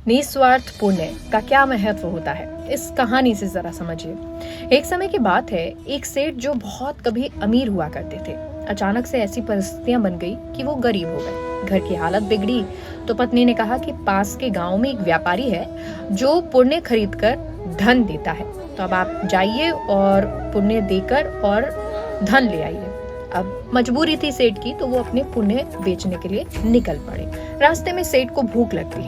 निस्वार्थ पुण्य का क्या महत्व होता है, इस कहानी से जरा समझिए। एक समय की बात है, एक सेठ जो बहुत कभी अमीर हुआ करते थे, अचानक से ऐसी परिस्थितियां बन गई कि वो गरीब हो गए। घर की हालत बिगड़ी तो पत्नी ने कहा कि पास के गांव में एक व्यापारी है जो पुण्य खरीद कर धन देता है, तो अब आप जाइए और पुण्य देकर और धन ले आइए। अब मजबूरी थी सेठ की, तो वो अपने पुण्य बेचने के लिए निकल पड़े। रास्ते में सेठ को भूख लगती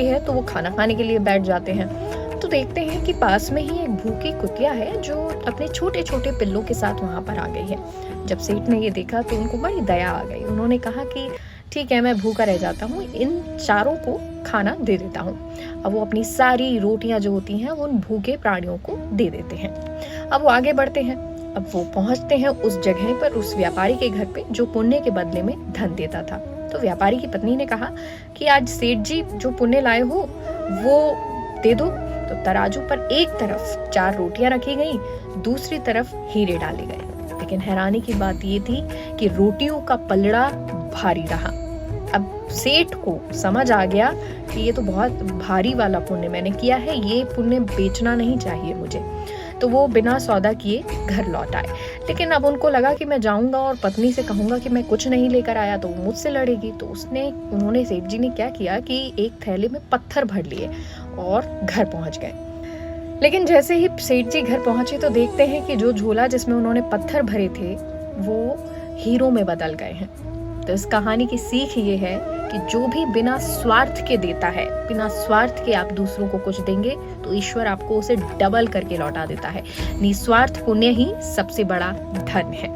है तो वो खाना खाने के लिए बैठ जाते हैं। तो देखते हैं कि पास में ही एक भूखी कुतिया है जो अपने छोटे छोटे पिल्लों के साथ वहां पर आ गई है। जब सेठ ने ये देखा तो उनको बड़ी दया आ गई। उन्होंने कहा कि ठीक है, मैं भूखा रह जाता हूँ, इन चारों को खाना दे देता हूँ। अब वो अपनी सारी रोटियां जो होती हैं वो उन भूखे प्राणियों को दे देते हैं। अब वो आगे बढ़ते हैं। अब वो पहुंचते हैं उस जगह पर, उस व्यापारी के घर पे जो पुण्य के बदले में धन देता था। तो व्यापारी की पत्नी ने कहा कि आज सेठ जी जो पुण्य लाए हो वो दे दो। तो तराजू पर एक तरफ 4 रोटियां रखी गई, दूसरी तरफ हीरे डाले गए। लेकिन हैरानी की बात ये थी कि रोटियों का पलड़ा भारी रहा। अब सेठ को समझ आ गया कि ये तो बहुत भारी वाला पुण्य मैंने किया है, ये पुण्य बेचना नहीं चाहिए मुझे। तो वो बिना सौदा किए घर लौट आए। लेकिन अब उनको लगा कि मैं जाऊंगा और पत्नी से कहूंगा कि मैं कुछ नहीं लेकर आया तो वो मुझसे लड़ेगी। तो उन्होंने सेठ जी ने क्या किया कि एक थैले में पत्थर भर लिए और घर पहुंच गए। लेकिन जैसे ही सेठ जी घर पहुंचे तो देखते हैं कि जो झोला जिसमें उन्होंने पत्थर भरे थे वो हीरों में बदल गए हैं। तो इस कहानी की सीख ये है कि जो भी बिना स्वार्थ के देता है, बिना स्वार्थ के आप दूसरों को कुछ देंगे तो ईश्वर आपको उसे डबल करके लौटा देता है। निस्वार्थ पुण्य ही सबसे बड़ा धन है।